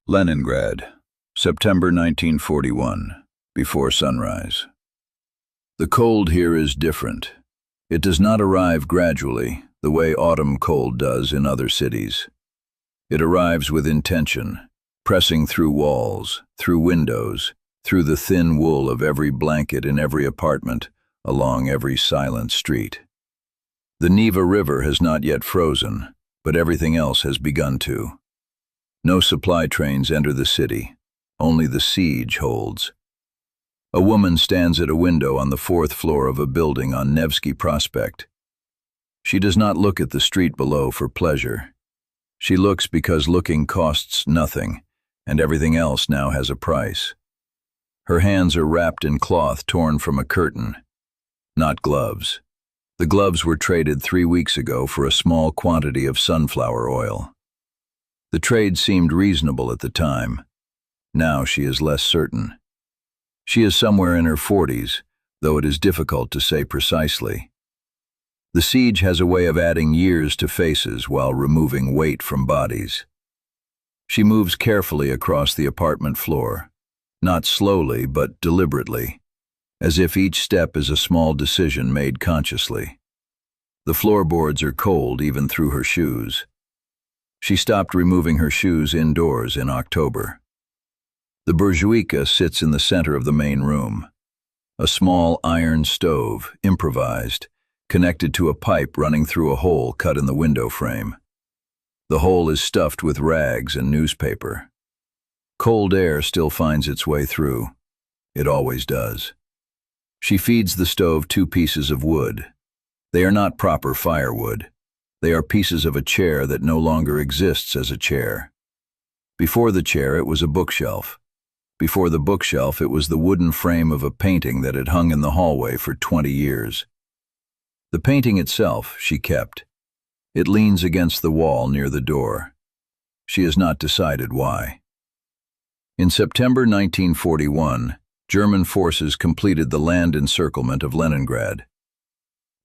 Leningrad, September 1941, before sunrise. The cold here is different. It does not arrive gradually, the way autumn cold does in other cities. It arrives with intention, pressing through walls, through windows, through the thin wool of every blanket in every apartment, along every silent street. The Neva River has not yet frozen, but everything else has begun to. No supply trains enter the city. Only the siege holds. A woman stands at a window on the fourth floor of a building on Nevsky Prospekt. She does not look at the street below for pleasure. She looks because looking costs nothing, and everything else now has a price. Her hands are wrapped in cloth torn from a curtain, not gloves. The gloves were traded 3 weeks ago for a small quantity of sunflower oil. The trade seemed reasonable at the time. Now she is less certain. She is somewhere in her 40s, though it is difficult to say precisely. The siege has a way of adding years to faces while removing weight from bodies. She moves carefully across the apartment floor, not slowly but deliberately, as if each step is a small decision made consciously. The floorboards are cold even through her shoes. She stopped removing her shoes indoors in October. The WWII sits in the center of the main room. A small iron stove, improvised, connected to a pipe running through a hole cut in the window frame. The hole is stuffed with rags and newspaper. Cold air still finds its way through. It always does. She feeds the stove 2 pieces of wood. They are not proper firewood. They are pieces of a chair that no longer exists as a chair. Before the chair it was a bookshelf. Before the bookshelf it was the wooden frame of a painting that had hung in the hallway for 20 years. The painting itself she kept. It leans against the wall near the door. She has not decided why. In September 1941, German forces completed the land encirclement of Leningrad.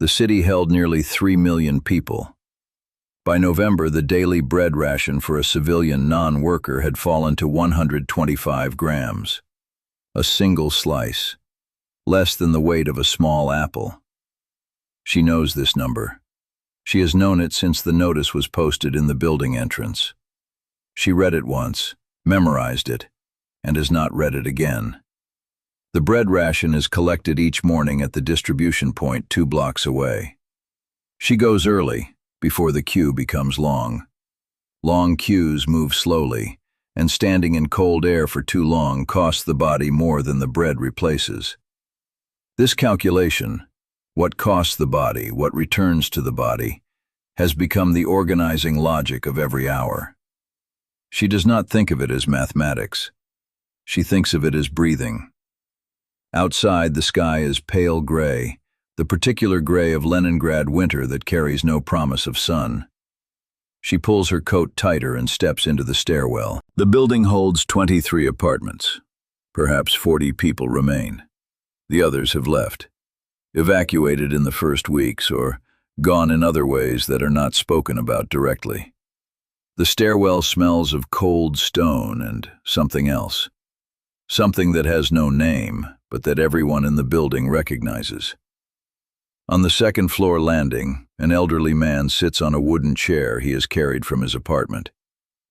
The city held nearly 3 million people. By November, the daily bread ration for a civilian non-worker had fallen to 125 grams. A single slice, less than the weight of a small apple. She knows this number. She has known it since the notice was posted in the building entrance. She read it once, memorized it, and has not read it again. The bread ration is collected each morning at the distribution point 2 blocks away. She goes early, before the queue becomes long. Long queues move slowly, and standing in cold air for too long costs the body more than the bread replaces. This calculation, what costs the body, what returns to the body, has become the organizing logic of every hour. She does not think of it as mathematics. She thinks of it as breathing. Outside, the sky is pale gray, the particular gray of Leningrad winter that carries no promise of sun. She pulls her coat tighter and steps into the stairwell. The building holds 23 apartments. Perhaps 40 people remain. The others have left, evacuated in the first weeks or gone in other ways that are not spoken about directly. The stairwell smells of cold stone and something else. Something that has no name, but that everyone in the building recognizes. On the second-floor landing, an elderly man sits on a wooden chair he has carried from his apartment.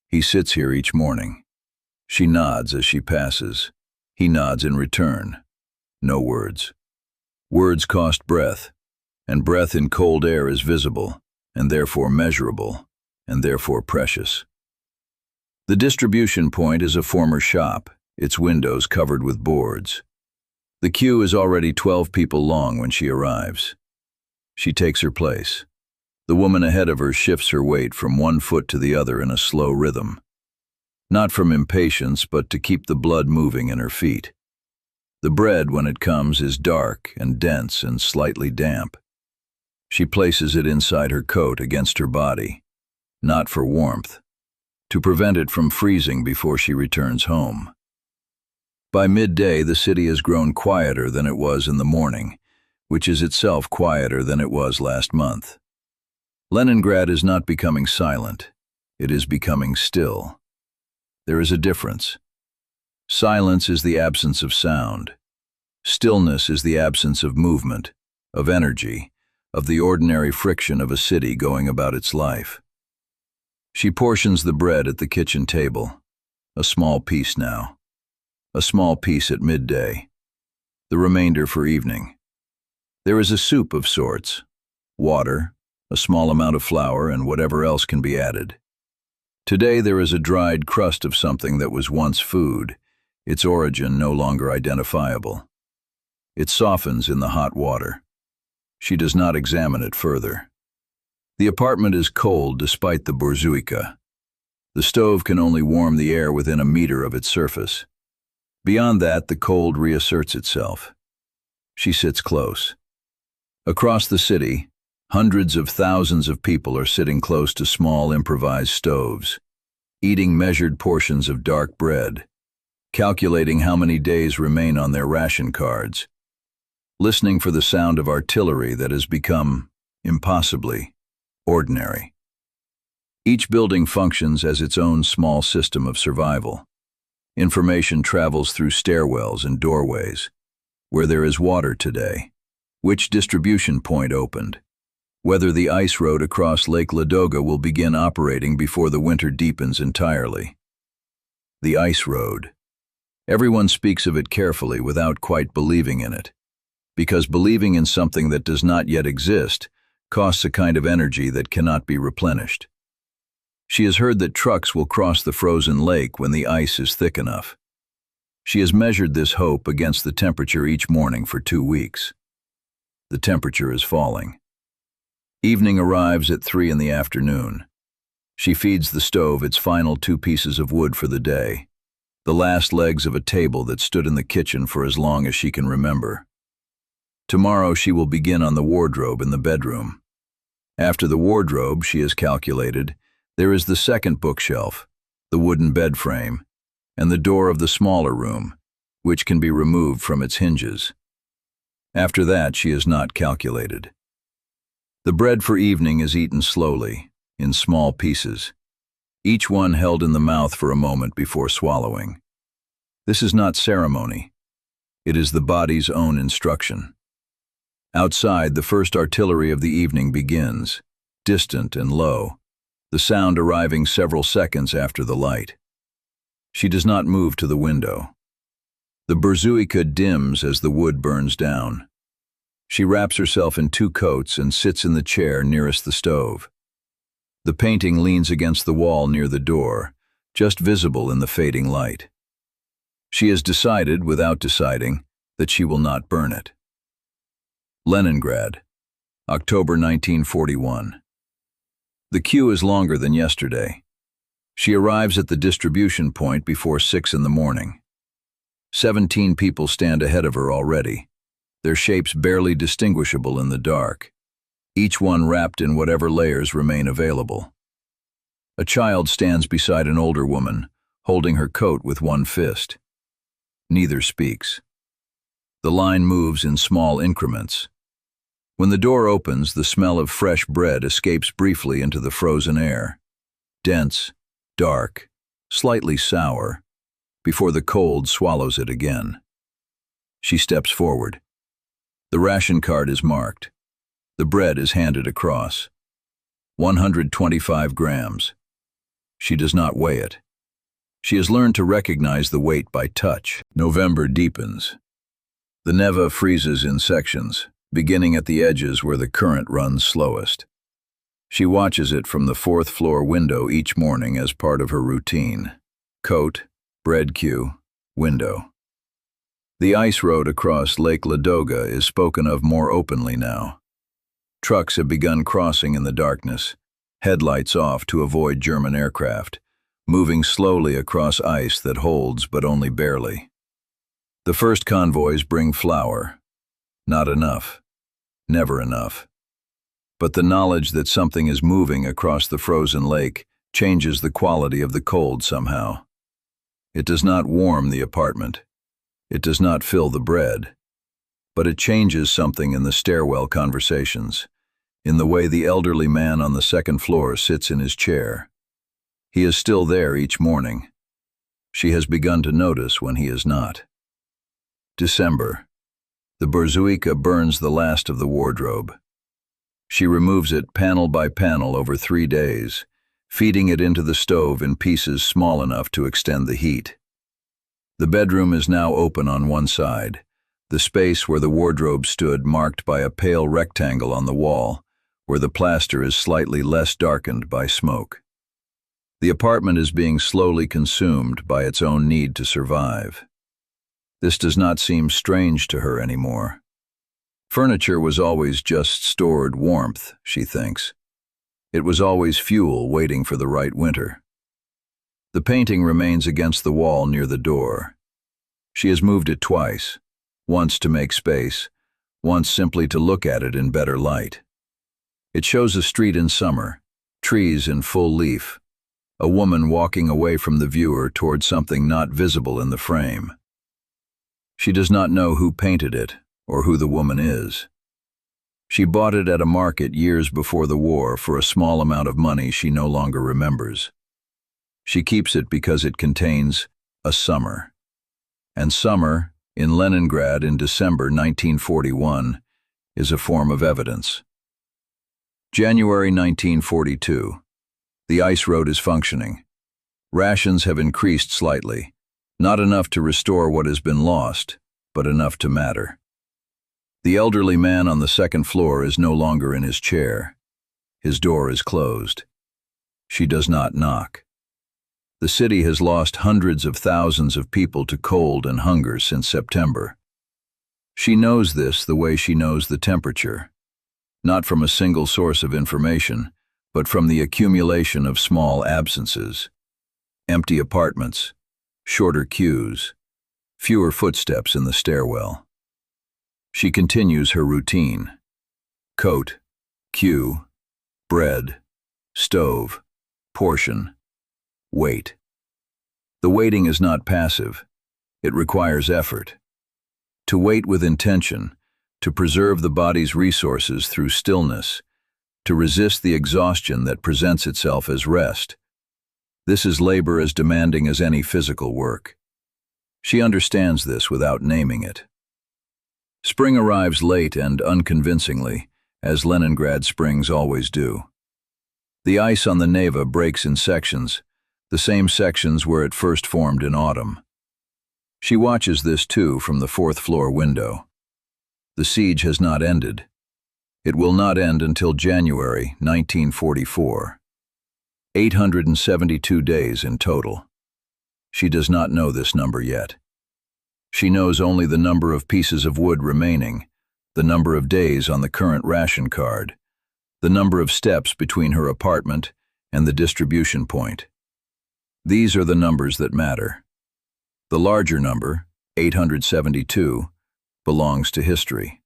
He sits here each morning. She nods as she passes. He nods in return. No words. Words cost breath, and breath in cold air is visible, and therefore measurable, and therefore precious. The distribution point is a former shop, its windows covered with boards. The queue is already 12 people long when she arrives. She takes her place. The woman ahead of her shifts her weight from one foot to the other in a slow rhythm. Not from impatience, but to keep the blood moving in her feet. The bread, when it comes, is dark and dense and slightly damp. She places it inside her coat against her body, not for warmth, to prevent it from freezing before she returns home. By midday, the city has grown quieter than it was in the morning, which is itself quieter than it was last month. Leningrad is not becoming silent. It is becoming still. there is a difference. Silence is the absence of sound. Stillness is the absence of movement, of energy, of the ordinary friction of a city going about its life. She portions the bread at the kitchen table, a small piece now, a small piece at midday, the remainder for evening. There is a soup of sorts, water, a small amount of flour, and whatever else can be added. Today there is a dried crust of something that was once food, its origin no longer identifiable. It softens in the hot water. She does not examine it further. The apartment is cold despite the bourzuika. The stove can only warm the air within a meter of its surface. Beyond that, the cold reasserts itself. She sits close. Across the city, hundreds of thousands of people are sitting close to small improvised stoves, eating measured portions of dark bread, calculating how many days remain on their ration cards, listening for the sound of artillery that has become, impossibly, ordinary. Each building functions as its own small system of survival. Information travels through stairwells and doorways. Where there is water today? Which distribution point opened? Whether the ice road across Lake Ladoga will begin operating before the winter deepens entirely. The ice road. Everyone speaks of it carefully without quite believing in it, because believing in something that does not yet exist costs a kind of energy that cannot be replenished. She has heard that trucks will cross the frozen lake when the ice is thick enough. She has measured this hope against the temperature each morning for 2 weeks. The temperature is falling. Evening arrives at 3 in the afternoon. She feeds the stove its final 2 pieces of wood for the day, the last legs of a table that stood in the kitchen for as long as she can remember. Tomorrow she will begin on the wardrobe in the bedroom. After the wardrobe, she has calculated, there is the second bookshelf, the wooden bed frame, and the door of the smaller room, which can be removed from its hinges. After that, she has not calculated. The bread for evening is eaten slowly, in small pieces, each one held in the mouth for a moment before swallowing. This is not ceremony. It is the body's own instruction. Outside, the first artillery of the evening begins, distant and low, the sound arriving several seconds after the light. She does not move to the window. The bourzuika dims as the wood burns down. She wraps herself in 2 coats and sits in the chair nearest the stove. The painting leans against the wall near the door, just visible in the fading light. She has decided, without deciding, that she will not burn it. Leningrad, October 1941. The queue is longer than yesterday. She arrives at the distribution point before 6 in the morning. 17 people stand ahead of her already, their shapes barely distinguishable in the dark, each one wrapped in whatever layers remain available. A child stands beside an older woman, holding her coat with one fist. Neither speaks. The line moves in small increments. When the door opens, the smell of fresh bread escapes briefly into the frozen air, dense, dark, slightly sour, before the cold swallows it again. She steps forward. The ration card is marked. The bread is handed across. 125 grams. She does not weigh it. She has learned to recognize the weight by touch. November deepens. The neva freezes in sections, beginning at the edges where the current runs slowest. She watches it from the 4th floor window each morning as part of her routine. Coat, bread queue, window. The ice road across Lake Ladoga is spoken of more openly now. Trucks have begun crossing in the darkness, headlights off to avoid German aircraft, moving slowly across ice that holds but only barely. The first convoys bring flour. Not enough. Never enough. But the knowledge that something is moving across the frozen lake changes the quality of the cold somehow. It does not warm the apartment. It does not fill the bread. But it changes something in the stairwell conversations, in the way the elderly man on the 2nd floor sits in his chair. He is still there each morning. She has begun to notice when he is not. December. The WWII burns the last of the wardrobe. She removes it panel by panel over 3 days, feeding it into the stove in pieces small enough to extend the heat. The bedroom is now open on one side, the space where the wardrobe stood marked by a pale rectangle on the wall, where the plaster is slightly less darkened by smoke. The apartment is being slowly consumed by its own need to survive. This does not seem strange to her anymore. Furniture was always just stored warmth, she thinks. It was always fuel waiting for the right winter. The painting remains against the wall near the door. She has moved it twice, once to make space, once simply to look at it in better light. It shows a street in summer, trees in full leaf, a woman walking away from the viewer toward something not visible in the frame. She does not know who painted it or who the woman is. She bought it at a market years before the war for a small amount of money she no longer remembers. She keeps it because it contains a summer. And summer, in Leningrad in December 1941, is a form of evidence. January 1942. The ice road is functioning. Rations have increased slightly, not enough to restore what has been lost, but enough to matter. The elderly man on the second floor is no longer in his chair. His door is closed. She does not knock. The city has lost hundreds of thousands of people to cold and hunger since September. She knows this the way she knows the temperature, not from a single source of information, but from the accumulation of small absences. Empty apartments, shorter queues, fewer footsteps in the stairwell. She continues her routine. Coat, queue, bread, stove, portion, wait. The waiting is not passive. It requires effort. To wait with intention, to preserve the body's resources through stillness, to resist the exhaustion that presents itself as rest. This is labor as demanding as any physical work. She understands this without naming it. Spring arrives late and unconvincingly, as Leningrad springs always do. The ice on the Neva breaks in sections, the same sections where it first formed in autumn. She watches this too from the fourth-floor window. The siege has not ended. It will not end until January 1944. 872 days in total. She does not know this number yet. She knows only the number of pieces of wood remaining, the number of days on the current ration card, the number of steps between her apartment and the distribution point. These are the numbers that matter. The larger number, 872, belongs to history.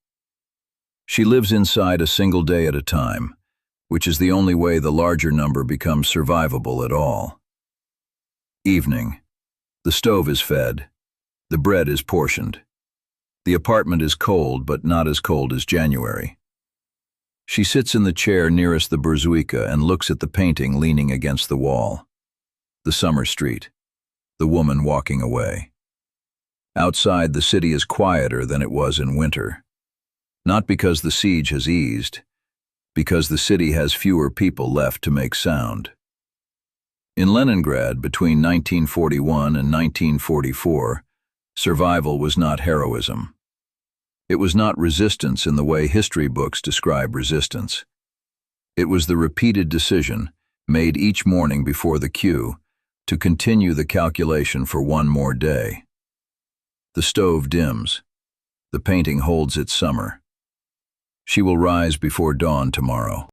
She lives inside a single day at a time, which is the only way the larger number becomes survivable at all. Evening. The stove is fed. The bread is portioned. The apartment is cold, but not as cold as January. She sits in the chair nearest the WWII and looks at the painting leaning against the wall. The summer street. The woman walking away. Outside, the city is quieter than it was in winter. Not because the siege has eased, because the city has fewer people left to make sound. In Leningrad, between 1941 and 1944, survival was not heroism. It was not resistance in the way history books describe resistance. It was the repeated decision, made each morning before the queue, to continue the calculation for one more day. The stove dims. The painting holds its summer. She will rise before dawn tomorrow.